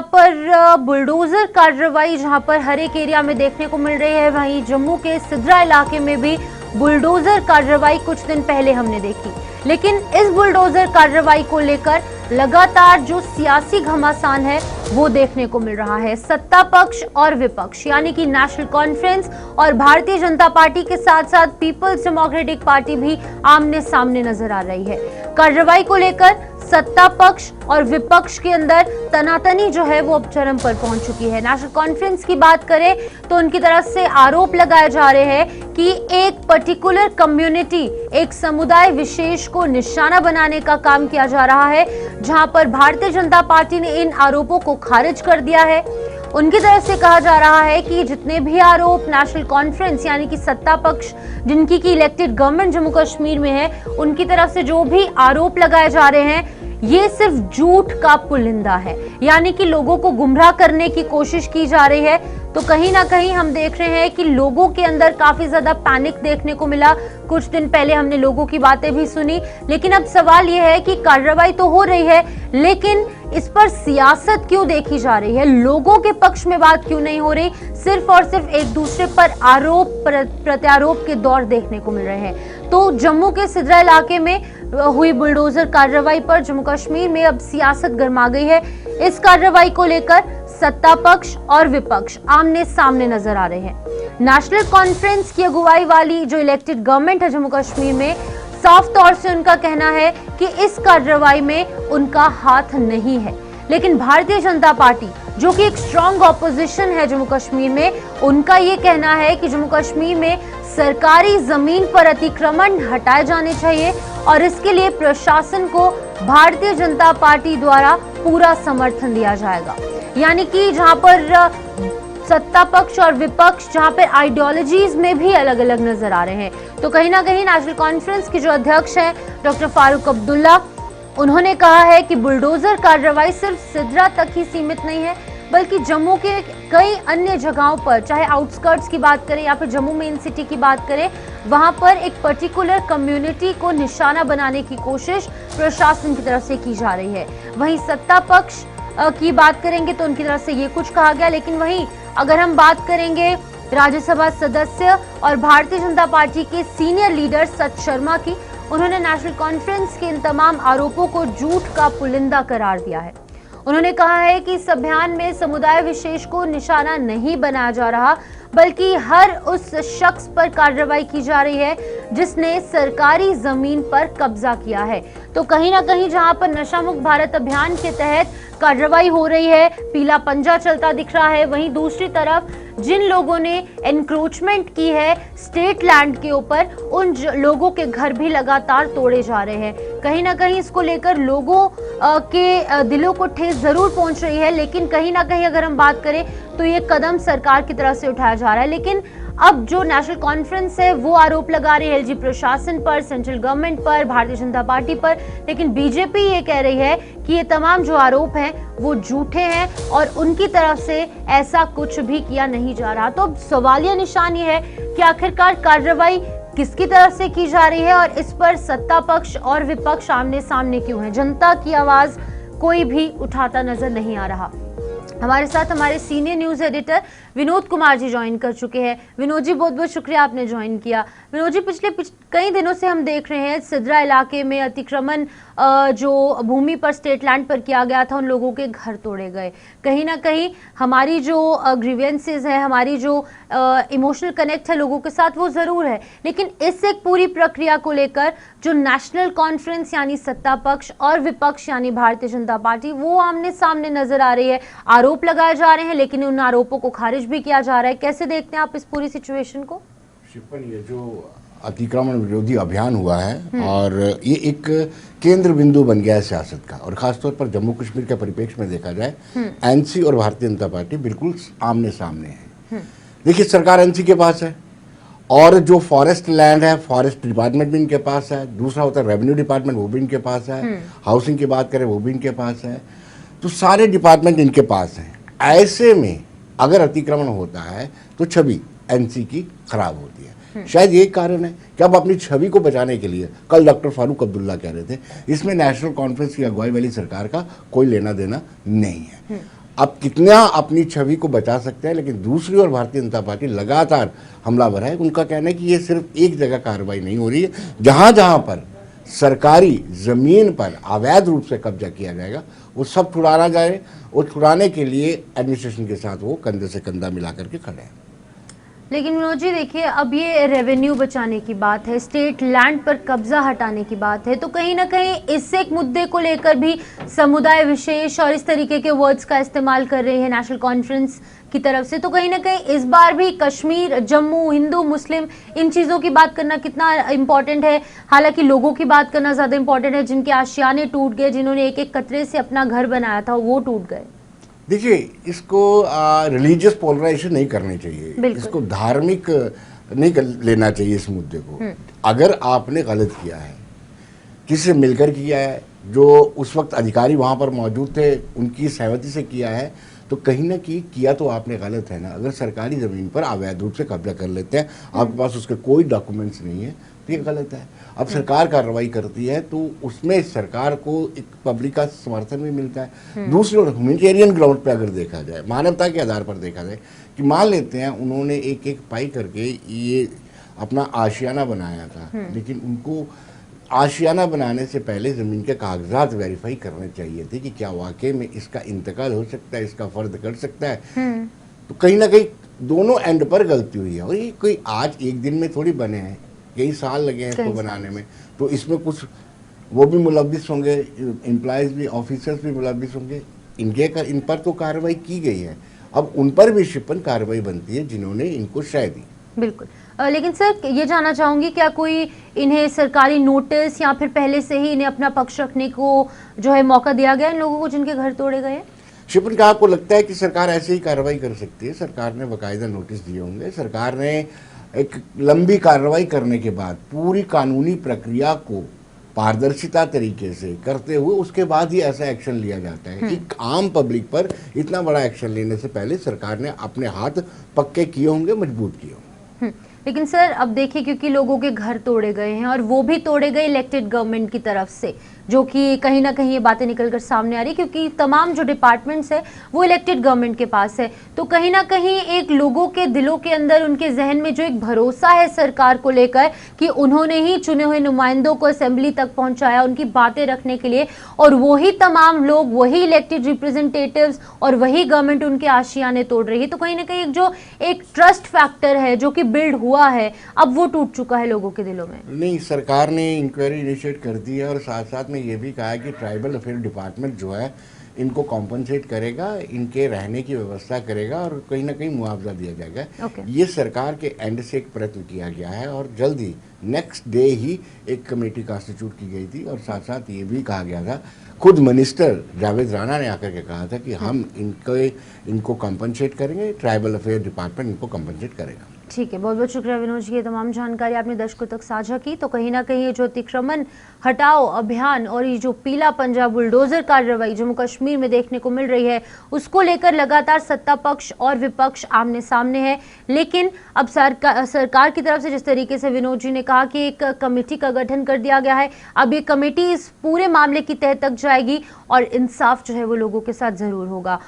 पर बुलडोजर कार्रवाई जहां पर हर एक एरिया में देखने को मिल रही है, वहीं जम्मू के सिद्रा इलाके में भी बुलडोजर कार्रवाई कुछ दिन पहले हमने देखी। लेकिन इस बुलडोजर कार्रवाई को लेकर लगातार जो सियासी घमासान है वो देखने को मिल रहा है। सत्ता पक्ष और विपक्ष यानी कि नेशनल कॉन्फ्रेंस और भारतीय जनता पार्टी के साथ साथ पीपल्स डेमोक्रेटिक पार्टी भी आमने सामने नजर आ रही है। कार्रवाई को लेकर सत्ता पक्ष और विपक्ष के अंदर तनातनी जो है वो अब चरम पर पहुंच चुकी है। नेशनल कॉन्फ्रेंस की बात करें तो उनकी तरफ से आरोप लगाए जा रहे हैं कि एक पर्टिकुलर कम्युनिटी, एक समुदाय विशेष को निशाना बनाने का काम किया जा रहा है, जहां पर भारतीय जनता पार्टी ने इन आरोपों को खारिज कर दिया है। उनकी तरफ से कहा जा रहा है कि जितने भी आरोप नेशनल कॉन्फ्रेंस यानी कि सत्ता पक्ष जिनकी की इलेक्टेड गवर्नमेंट जम्मू कश्मीर में है, उनकी तरफ से जो भी आरोप लगाए जा रहे हैं ये सिर्फ झूठ का पुलिंदा है, यानी कि लोगों को गुमराह करने की कोशिश की जा रही है। तो कहीं ना कहीं हम देख रहे हैं कि लोगों के अंदर काफी ज्यादा पैनिक देखने को मिला। कुछ दिन पहले हमने लोगों की बातें भी सुनी, लेकिन अब सवाल यह है कि कार्रवाई तो हो रही है, लेकिन इस पर सियासत क्यों देखी जा रही है? लोगों के पक्ष में बात क्यों नहीं हो रही? सिर्फ और सिर्फ एक दूसरे पर आरोप प्रत्यारोप के दौर देखने को मिल रहे हैं। तो जम्मू के सिद्रा इलाके में हुई बुलडोजर कार्रवाई पर जम्मू कश्मीर में अब सियासत गर्मा गई है। इस कार्रवाई को लेकर सत्ता पक्ष और विपक्ष आमने सामने नजर आ रहे हैं। नेशनल कॉन्फ्रेंस की अगुवाई वाली जो इलेक्टेड गवर्नमेंट है जम्मू कश्मीर में, साफ तौर से उनका कहना है कि इस कार्रवाई में उनका हाथ नहीं है। लेकिन भारतीय जनता पार्टी जो कि एक स्ट्रॉन्ग ऑपोजिशन है जम्मू कश्मीर में, उनका ये कहना है कि जम्मू कश्मीर में सरकारी जमीन पर अतिक्रमण हटाए जाने चाहिए और इसके लिए प्रशासन को भारतीय जनता पार्टी द्वारा पूरा समर्थन दिया जाएगा। यानी कि जहां पर सत्ता पक्ष और विपक्ष जहां पर आइडियोलॉजीज में भी अलग अलग नजर आ रहे हैं, तो कहीं ना कहीं नेशनल कॉन्फ्रेंस के जो अध्यक्ष हैं डॉक्टर फारूक अब्दुल्ला, उन्होंने कहा है कि बुलडोजर कार्रवाई सिर्फ सिद्रा तक ही सीमित नहीं है, बल्कि जम्मू के कई अन्य जगहों पर, चाहे आउटस्कर्ट्स की बात करें या फिर जम्मू मेन सिटी की बात करें, वहां पर एक पर्टिकुलर कम्युनिटी को निशाना बनाने की कोशिश प्रशासन की तरफ से की जा रही है। वहीं सत्ता पक्ष की बात करेंगे तो उनकी तरफ से ये कुछ कहा गया, लेकिन वहीं अगर हम बात करेंगे राज्यसभा सदस्य और भारतीय जनता पार्टी के सीनियर लीडर सच शर्मा की, उन्होंने नेशनल कॉन्फ्रेंस के इन तमाम आरोपों को झूठ का पुलिंदा करार दिया है। उन्होंने कहा है कि इस अभियान में समुदाय विशेष को निशाना नहीं बनाया जा रहा, बल्कि हर उस शख्स पर कार्रवाई की जा रही है जिसने सरकारी जमीन पर कब्जा किया है। तो कहीं ना कहीं जहां पर नशा मुक्त भारत अभियान के तहत कार्रवाई हो रही है, पीला पंजा चलता दिख रहा है, वहीं दूसरी तरफ जिन लोगों ने एनक्रोचमेंट की है स्टेट लैंड के ऊपर, उन लोगों के घर भी लगातार तोड़े जा रहे हैं। कहीं ना कहीं इसको लेकर लोगों के दिलों को ठेस जरूर पहुंच रही है, लेकिन कहीं ना कहीं अगर हम बात करें तो ये कदम सरकार की तरफ से उठाया जा रहा है। लेकिन अब जो नेशनल कॉन्फ्रेंस है वो आरोप लगा रही है एलजी प्रशासन पर, सेंट्रल गवर्नमेंट पर, भारतीय जनता पार्टी पर, लेकिन बीजेपी ये कह रही है कि ये तमाम जो आरोप हैं वो झूठे हैं और उनकी तरफ से ऐसा कुछ भी किया नहीं जा रहा। तो सवालिया निशान ये है कि आखिरकार कार्रवाई किसकी तरफ से की जा रही है और इस पर सत्ता पक्ष और विपक्ष आमने सामने क्यों है? जनता की आवाज कोई भी उठाता नजर नहीं आ रहा। हमारे साथ हमारे senior news editor Vinod Kumar ji join कर चुके हैं। विनोद जी, बहुत बहुत शुक्रिया आपने ज्वाइन किया। विनोद जी, पिछले कई दिनों से हम देख रहे हैं सिद्रा इलाके में अतिक्रमण जो भूमि पर स्टेट लैंड पर किया गया था, उन लोगों के घर तोड़े गए। कहीं ना कहीं हमारी जो ग्रीवेंसेस है, हमारी जो इमोशनल कनेक्ट है लोगों के साथ, वो जरूर है, लेकिन इस एक पूरी प्रक्रिया को लेकर जो नेशनल कॉन्फ्रेंस यानी सत्ता पक्ष और विपक्ष यानी भारतीय जनता पार्टी, वो आमने सामने नजर आ रही है। आरोप लगाए जा रहे हैं लेकिन उन आरोपों को खारिज भी किया जा रहा है। कैसे देखते हैं आप इस पूरी सिचुएशन को? शिपन, ये जो अतिक्रमण विरोधी अभियान हुआ है और ये एक केंद्र बिंदु बन गया है सियासत का, और खासतौर पर जम्मू कश्मीर के परिप्रेक्ष्य में देखा जाए एनसी और भारतीय जनता पार्टी बिल्कुल आमने सामने है। देखिए, सरकार एनसी के पास है और जो फॉरेस्ट लैंड है फॉरेस्ट डिपार्टमेंट भी इनके पास है, दूसरा होता है रेवेन्यू डिपार्टमेंट, वो भी इनके पास है, हाउसिंग की बात करें वो भी इनके पास है, तो सारे डिपार्टमेंट इनके पास हैं। ऐसे में अगर अतिक्रमण होता है तो छवि एनसी की खराब होती है। शायद यही कारण है कि अब अपनी छवि को बचाने के लिए, कल डॉक्टर फारूक अब्दुल्ला कह रहे थे, इसमें नेशनल कॉन्फ्रेंस की अगुवाई वाली सरकार का कोई लेना देना नहीं है। अब कितना अपनी छवि को बचा सकते हैं, लेकिन दूसरी ओर भारतीय जनता पार्टी लगातार हमलावर है। उनका कहना है कि ये सिर्फ एक जगह कार्रवाई नहीं हो रही है, जहाँ जहाँ पर सरकारी ज़मीन पर अवैध रूप से कब्जा किया जाएगा वो सब छुड़ाना जाए, और छुड़ाने के लिए एडमिनिस्ट्रेशन के साथ वो कंधे से कंधा मिला करके खड़े हैं। लेकिन विनोद जी देखिए, अब ये रेवेन्यू बचाने की बात है, स्टेट लैंड पर कब्जा हटाने की बात है, तो कहीं ना कहीं इससे एक मुद्दे को लेकर भी समुदाय विशेष और इस तरीके के वर्ड्स का इस्तेमाल कर रही है नेशनल कॉन्फ्रेंस की तरफ से। तो कहीं ना कहीं इस बार भी कश्मीर, जम्मू, हिंदू, मुस्लिम, इन चीज़ों की बात करना कितना इम्पोर्टेंट है। हालांकि लोगों की बात करना ज़्यादा इम्पोर्टेंट है, जिनके आशियाने टूट गए, जिन्होंने एक एक कतरे से अपना घर बनाया था वो टूट गए। देखिए, इसको रिलीजियस पोलराइजेशन नहीं करनी चाहिए, इसको धार्मिक नहीं लेना चाहिए इस मुद्दे को। अगर आपने गलत किया है, किसी से मिलकर किया है, जो उस वक्त अधिकारी वहाँ पर मौजूद थे उनकी सहमति से किया है, तो कहीं ना कहीं किया तो आपने गलत है ना। अगर सरकारी ज़मीन पर अवैध रूप से कब्जा कर लेते हैं, आपके पास उसके कोई डॉक्यूमेंट्स नहीं है, तो ये गलत है। अब सरकार कार्रवाई करती है तो उसमें सरकार को एक पब्लिक का समर्थन भी मिलता है। दूसरी ओर ह्यूमैनिटेरियन ग्राउंड पे अगर देखा जाए, मानवता के आधार पर देखा जाए, कि मान लेते हैं उन्होंने एक एक पाई करके ये अपना आशियाना बनाया था, लेकिन उनको आशियाना बनाने से पहले ज़मीन के कागजात वेरीफाई करने चाहिए थे कि क्या वाकई में इसका इंतकाल हो सकता है, इसका फ़र्द कर सकता है। तो कहीं ना कहीं दोनों एंड पर गलती हुई है, और ये कोई आज एक दिन में थोड़ी बने हैं, कई साल लगे हैं इसको बनाने में। तो इसमें कुछ वो भी मुलव्विस होंगे, एम्प्लॉयज़ भी, ऑफिसर्स भी मुलव्विस होंगे, इन पर तो कार्रवाई की गई है। अब उन पर भी शिपन कार्रवाई बनती है जिन्होंने इनको शय दी। बिल्कुल। लेकिन सर ये जानना चाहूंगी, क्या कोई इन्हें सरकारी नोटिस या फिर पहले से ही इन्हें अपना पक्ष रखने को जो है मौका दिया गया इन लोगों को जिनके घर तोड़े गए? शिपन का आपको लगता है कि सरकार ऐसे ही कार्रवाई कर सकती है? सरकार ने बाकायदा नोटिस दिए होंगे। सरकार ने एक लंबी कार्रवाई करने के बाद पूरी कानूनी प्रक्रिया को पारदर्शिता तरीके से करते हुए उसके बाद ही ऐसा एक्शन लिया जाता है। कि आम पब्लिक पर इतना बड़ा एक्शन लेने से पहले सरकार ने अपने हाथ पक्के किए होंगे, मजबूत किए होंगे। लेकिन सर अब देखिए, क्योंकि लोगों के घर तोड़े गए हैं और वो भी तोड़े गए इलेक्टेड गवर्नमेंट की तरफ से, जो कि कहीं ना कहीं ये बातें निकलकर सामने आ रही, क्योंकि तमाम जो डिपार्टमेंट्स है वो इलेक्टेड गवर्नमेंट के पास है। तो कहीं ना कहीं एक लोगों के दिलों के अंदर, उनके जहन में जो एक भरोसा है सरकार को लेकर कि उन्होंने ही चुने हुए नुमाइंदों को असेंबली तक पहुंचाया उनकी बातें रखने के लिए, और वही तमाम लोग, वही इलेक्टेड रिप्रेजेंटेटिव्स और वही गवर्नमेंट उनके आशियाने तोड़ रही है। तो कहीं ना कहीं जो एक ट्रस्ट फैक्टर है जो कि बिल्ड हुआ है, अब वो टूट चुका है लोगों के दिलों में। नहीं, सरकार ने इंक्वायरी इनिशिएट कर दी है, और साथ साथ में ये भी कहा है कि ट्राइबल अफेयर डिपार्टमेंट जो है इनको कॉम्पनसेट करेगा, इनके रहने की व्यवस्था करेगा, और कहीं ना कहीं मुआवजा दिया जाएगा। ये सरकार के एंड से एक प्रयत्न किया गया है, और जल्द ही नेक्स्ट डे ही एक कमेटी कॉन्स्टिट्यूट की गई थी, और साथ साथ ये भी कहा गया था, खुद मिनिस्टर जावेद राणा ने आकर के कहा था कि हम इनको कॉम्पनसेट करेंगे, ट्राइबल अफेयर डिपार्टमेंट इनको कॉम्पनसेट करेगा। ठीक है, बहुत बहुत शुक्रिया विनोद जी, ये तमाम जानकारी आपने दर्शकों तक साझा की। तो कहीं ना कहीं ये जो अतिक्रमण हटाओ अभियान और ये जो पीला पंजाब बुलडोजर कार्रवाई जम्मू कश्मीर में देखने को मिल रही है, उसको लेकर लगातार सत्ता पक्ष और विपक्ष आमने सामने है। लेकिन अब सरकार की तरफ से जिस तरीके से विनोद जी ने कहा कि एक कमेटी का गठन कर दिया गया है, अब ये कमेटी इस पूरे मामले की तह तक जाएगी और इंसाफ जो है वो लोगों के साथ जरूर होगा।